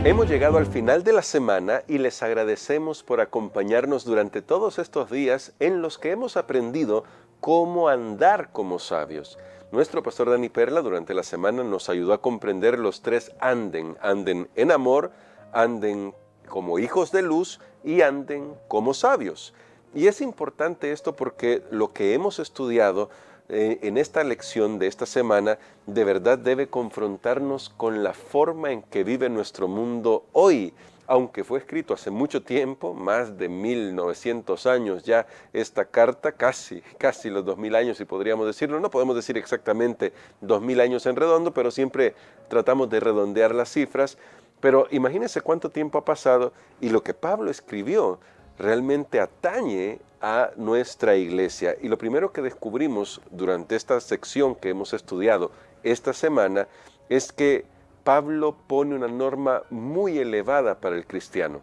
Hemos llegado al final de la semana y les agradecemos por acompañarnos durante todos estos días en los que hemos aprendido cómo andar como sabios. Nuestro pastor Dani Perla durante la semana nos ayudó a comprender los tres anden. Anden en amor, anden como hijos de luz y anden como sabios. Y es importante esto porque lo que hemos estudiado en esta lección de esta semana de verdad debe confrontarnos con la forma en que vive nuestro mundo hoy. Aunque fue escrito hace mucho tiempo, más de 1900 años ya esta carta, casi los 2000 años si podríamos decirlo, no podemos decir exactamente 2000 años en redondo, pero siempre tratamos de redondear las cifras. Pero imagínense cuánto tiempo ha pasado y lo que Pablo escribió realmente atañe a nuestra iglesia. Y lo primero que descubrimos durante esta sección que hemos estudiado esta semana es que Pablo pone una norma muy elevada para el cristiano.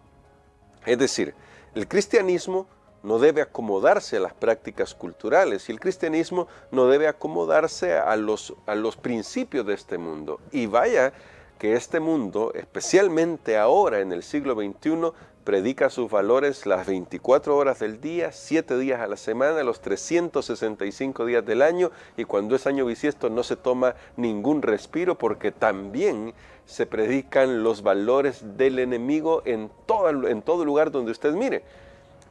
Es decir, el cristianismo no debe acomodarse a las prácticas culturales y el cristianismo no debe acomodarse a los principios de este mundo. Y vaya que este mundo, especialmente ahora en el siglo XXI, predica sus valores las 24 horas del día, 7 días a la semana, los 365 días del año, y cuando es año bisiesto no se toma ningún respiro porque también se predican los valores del enemigo en todo lugar donde usted mire.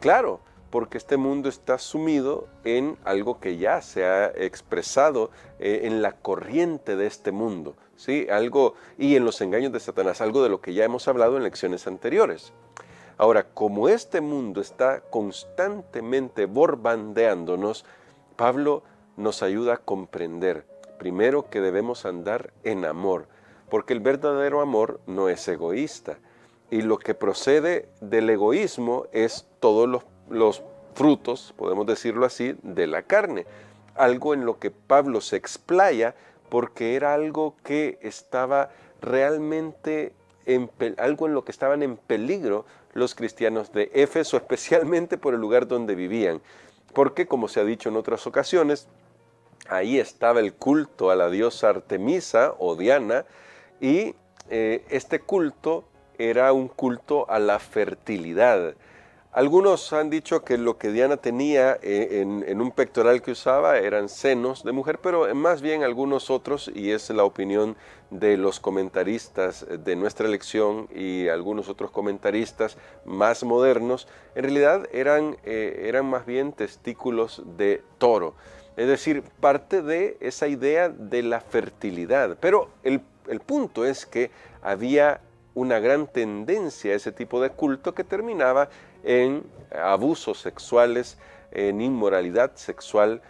Claro, porque este mundo está sumido en algo que ya se ha expresado en la corriente de este mundo, ¿sí? Y en los engaños de Satanás, algo de lo que ya hemos hablado en lecciones anteriores. Ahora, como este mundo está constantemente borbandeándonos, Pablo nos ayuda a comprender, primero, que debemos andar en amor, porque el verdadero amor no es egoísta, y lo que procede del egoísmo es todos los frutos, podemos decirlo así, de la carne, algo en lo que Pablo se explaya porque era algo que estaba realmente algo en lo que estaban en peligro los cristianos de Éfeso, especialmente por el lugar donde vivían, porque como se ha dicho en otras ocasiones, ahí estaba el culto a la diosa Artemisa o Diana, y este culto era un culto a la fertilidad. Algunos han dicho que lo que Diana tenía en un pectoral que usaba eran senos de mujer, pero más bien algunos otros, y es la opinión de los comentaristas de nuestra lección y algunos otros comentaristas más modernos, en realidad eran más bien testículos de toro. Es decir, parte de esa idea de la fertilidad. Pero el punto es que había una gran tendencia a ese tipo de culto que terminaba en abusos sexuales, en inmoralidad sexual,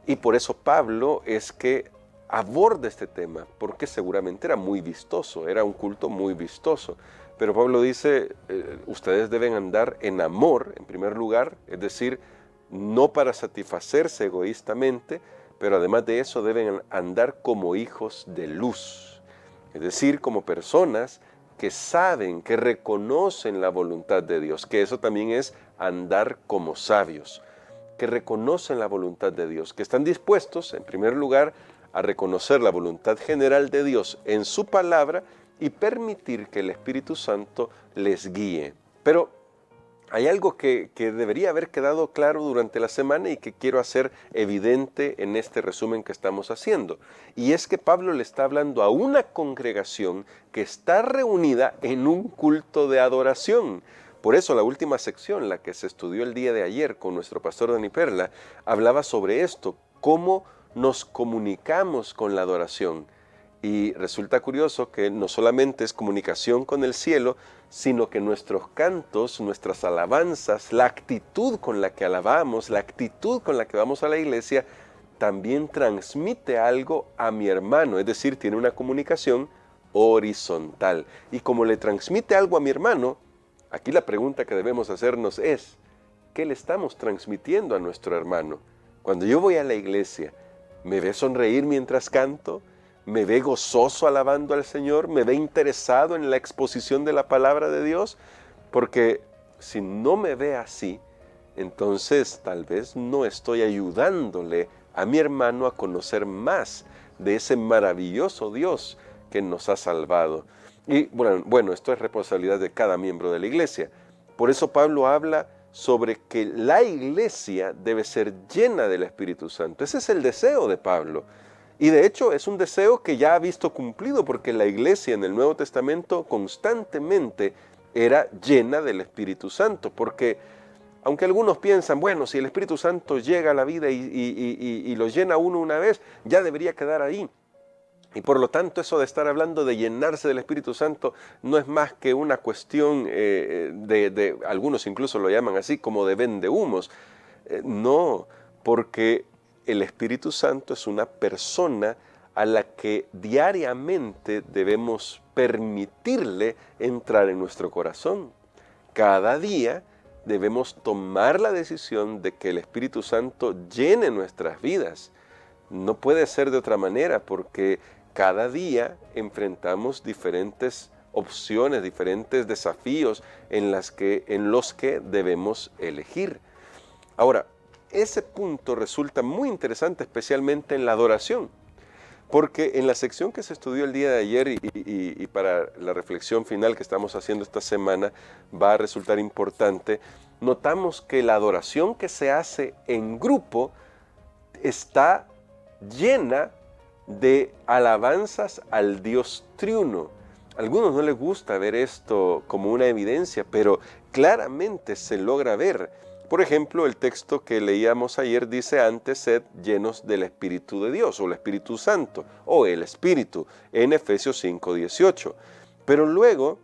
y por eso Pablo es que aborda este tema, porque seguramente era muy vistoso, era un culto muy vistoso. Pero Pablo dice, ustedes deben andar en amor, en primer lugar, es decir, no para satisfacerse egoístamente, pero además de eso deben andar como hijos de luz, es decir, como personas que saben, que reconocen la voluntad de Dios, que eso también es andar como sabios, que reconocen la voluntad de Dios, que están dispuestos, en primer lugar, a reconocer la voluntad general de Dios en su palabra y permitir que el Espíritu Santo les guíe. Pero hay algo que debería haber quedado claro durante la semana y que quiero hacer evidente en este resumen que estamos haciendo. Y es que Pablo le está hablando a una congregación que está reunida en un culto de adoración. Por eso la última sección, la que se estudió el día de ayer con nuestro pastor Dani Perla, hablaba sobre esto, cómo nos comunicamos con la adoración. Y resulta curioso que no solamente es comunicación con el cielo, sino que nuestros cantos, nuestras alabanzas, la actitud con la que alabamos, la actitud con la que vamos a la iglesia, también transmite algo a mi hermano, es decir, tiene una comunicación horizontal. Y como le transmite algo a mi hermano, aquí la pregunta que debemos hacernos es, ¿qué le estamos transmitiendo a nuestro hermano? Cuando yo voy a la iglesia, ¿me ve sonreír mientras canto? ¿Me ve gozoso alabando al Señor? ¿Me ve interesado en la exposición de la palabra de Dios? Porque si no me ve así, entonces tal vez no estoy ayudándole a mi hermano a conocer más de ese maravilloso Dios que nos ha salvado. Y bueno, esto es responsabilidad de cada miembro de la iglesia. Por eso Pablo habla sobre que la iglesia debe ser llena del Espíritu Santo. Ese es el deseo de Pablo. Y de hecho es un deseo que ya ha visto cumplido, porque la iglesia en el Nuevo Testamento constantemente era llena del Espíritu Santo. Porque aunque algunos piensan, bueno, si el Espíritu Santo llega a la vida y lo llena uno una vez, ya debería quedar ahí. Y por lo tanto eso de estar hablando de llenarse del Espíritu Santo no es más que una cuestión algunos incluso lo llaman así, como de vendehumos. No, porque el Espíritu Santo es una persona a la que diariamente debemos permitirle entrar en nuestro corazón. Cada día debemos tomar la decisión de que el Espíritu Santo llene nuestras vidas. No puede ser de otra manera, porque cada día enfrentamos diferentes opciones, diferentes desafíos en los que debemos elegir. Ahora, ese punto resulta muy interesante, especialmente en la adoración, porque en la sección que se estudió el día de ayer y para la reflexión final que estamos haciendo esta semana va a resultar importante, notamos que la adoración que se hace en grupo está llena de alabanzas al Dios triuno. A algunos no les gusta ver esto como una evidencia, pero claramente se logra ver. Por ejemplo, el texto que leíamos ayer dice: antes sed llenos del Espíritu de Dios, o el Espíritu Santo, o el Espíritu, en Efesios 5:18. Pero luego,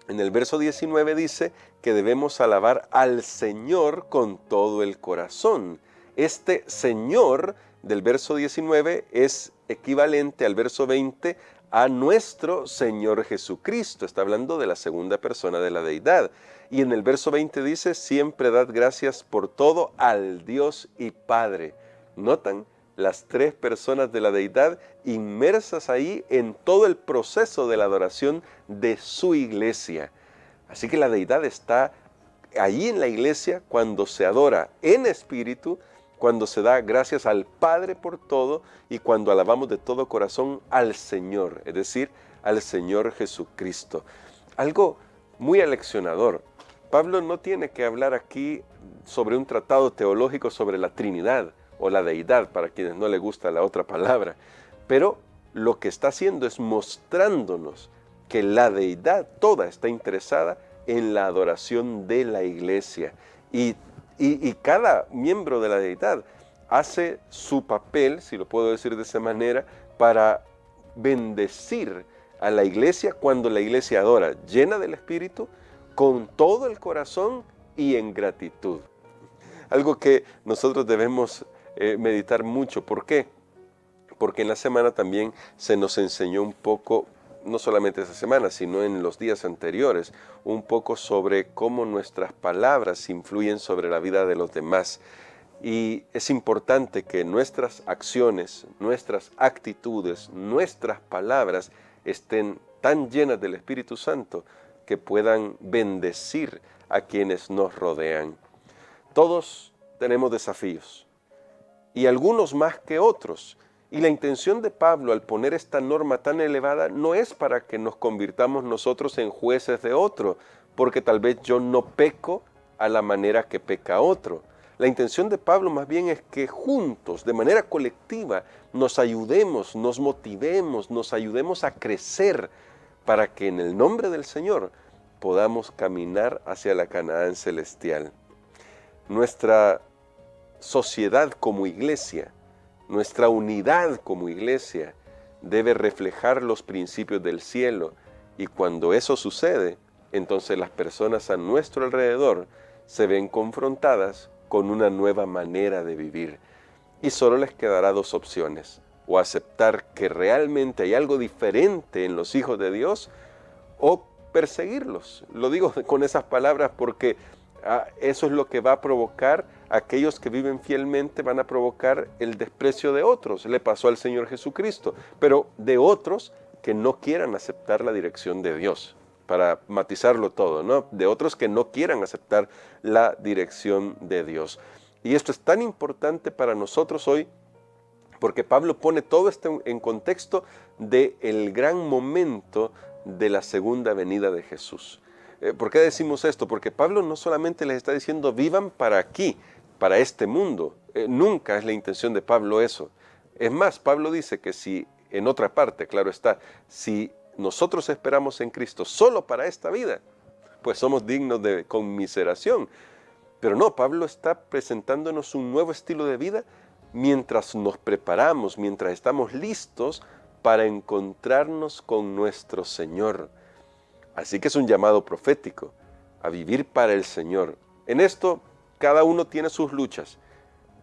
en el verso 19 dice que debemos alabar al Señor con todo el corazón. Este Señor del verso 19 es equivalente al verso 20 a nuestro Señor Jesucristo. Está hablando de la segunda persona de la deidad. Y en el verso 20 dice: siempre dad gracias por todo al Dios y Padre. ¿Notan? Las tres personas de la deidad inmersas ahí en todo el proceso de la adoración de su iglesia. Así que la deidad está allí en la iglesia cuando se adora en espíritu, cuando se da gracias al Padre por todo y cuando alabamos de todo corazón al Señor, es decir, al Señor Jesucristo. Algo muy aleccionador. Pablo no tiene que hablar aquí sobre un tratado teológico sobre la Trinidad o la deidad, para quienes no les gusta la otra palabra, pero lo que está haciendo es mostrándonos que la deidad toda está interesada en la adoración de la iglesia. Y cada miembro de la deidad hace su papel, si lo puedo decir de esa manera, para bendecir a la iglesia cuando la iglesia adora, llena del Espíritu, con todo el corazón y en gratitud. Algo que nosotros debemos meditar mucho. ¿Por qué? Porque en la semana también se nos enseñó un poco, no solamente esa semana, sino en los días anteriores, un poco sobre cómo nuestras palabras influyen sobre la vida de los demás. Y es importante que nuestras acciones, nuestras actitudes, nuestras palabras estén tan llenas del Espíritu Santo que puedan bendecir a quienes nos rodean. Todos tenemos desafíos, y algunos más que otros. Y la intención de Pablo al poner esta norma tan elevada no es para que nos convirtamos nosotros en jueces de otro, porque tal vez yo no peco a la manera que peca otro. La intención de Pablo más bien es que juntos, de manera colectiva, nos ayudemos, nos motivemos, nos ayudemos a crecer para que en el nombre del Señor podamos caminar hacia la Canaán celestial. Nuestra sociedad como iglesia, nuestra unidad como iglesia debe reflejar los principios del cielo, y cuando eso sucede, entonces las personas a nuestro alrededor se ven confrontadas con una nueva manera de vivir. Y solo les quedará dos opciones: o aceptar que realmente hay algo diferente en los hijos de Dios, o perseguirlos. Lo digo con esas palabras porque eso es lo que va a provocar. Aquellos que viven fielmente van a provocar el desprecio de otros. Le pasó al Señor Jesucristo, pero de otros que no quieran aceptar la dirección de Dios, para matizarlo todo, ¿no? De otros que no quieran aceptar la dirección de Dios. Y esto es tan importante para nosotros hoy, porque Pablo pone todo esto en contexto del gran momento de la segunda venida de Jesús. ¿Por qué decimos esto? Porque Pablo no solamente les está diciendo vivan para aquí, para este mundo. Nunca es la intención de Pablo eso. Es más, Pablo dice que si, en otra parte, claro está, si nosotros esperamos en Cristo solo para esta vida, pues somos dignos de conmiseración. Pero no, Pablo está presentándonos un nuevo estilo de vida mientras nos preparamos, mientras estamos listos para encontrarnos con nuestro Señor. Así que es un llamado profético a vivir para el Señor. En esto, cada uno tiene sus luchas,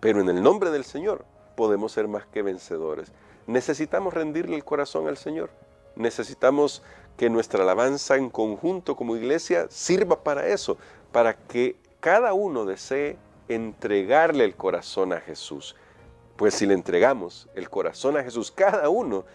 pero en el nombre del Señor podemos ser más que vencedores. Necesitamos rendirle el corazón al Señor. Necesitamos que nuestra alabanza en conjunto como iglesia sirva para eso, para que cada uno desee entregarle el corazón a Jesús. Pues si le entregamos el corazón a Jesús, cada uno,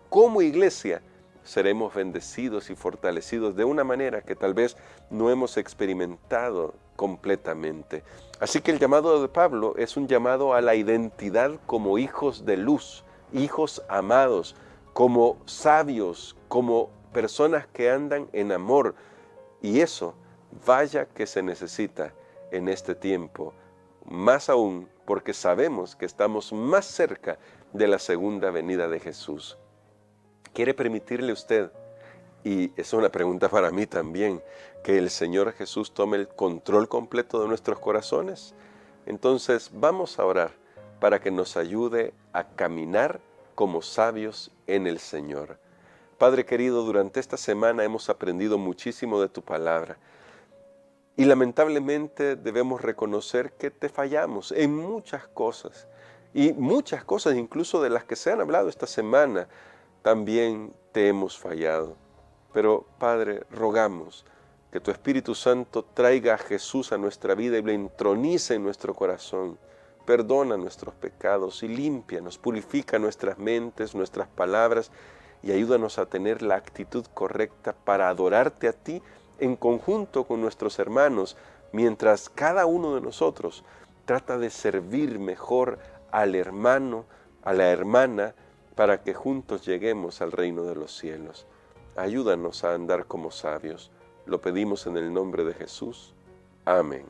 como iglesia, seremos bendecidos y fortalecidos de una manera que tal vez no hemos experimentado completamente. Así que el llamado de Pablo es un llamado a la identidad como hijos de luz, hijos amados, como sabios, como personas que andan en amor. Y eso, vaya que se necesita en este tiempo, más aún porque sabemos que estamos más cerca de la segunda venida de Jesús. ¿Quiere permitirle usted, y es una pregunta para mí también, que el Señor Jesús tome el control completo de nuestros corazones? Entonces vamos a orar para que nos ayude a caminar como sabios en el Señor. Padre querido, durante esta semana hemos aprendido muchísimo de tu palabra. Y lamentablemente debemos reconocer que te fallamos en muchas cosas. Y muchas cosas, incluso de las que se han hablado esta semana, también te hemos fallado. Pero, Padre, rogamos que tu Espíritu Santo traiga a Jesús a nuestra vida y le entronice en nuestro corazón. Perdona nuestros pecados y límpianos, purifica nuestras mentes, nuestras palabras y ayúdanos a tener la actitud correcta para adorarte a ti en conjunto con nuestros hermanos, mientras cada uno de nosotros trata de servir mejor al hermano, a la hermana, para que juntos lleguemos al reino de los cielos. Ayúdanos a andar como sabios. Lo pedimos en el nombre de Jesús. Amén.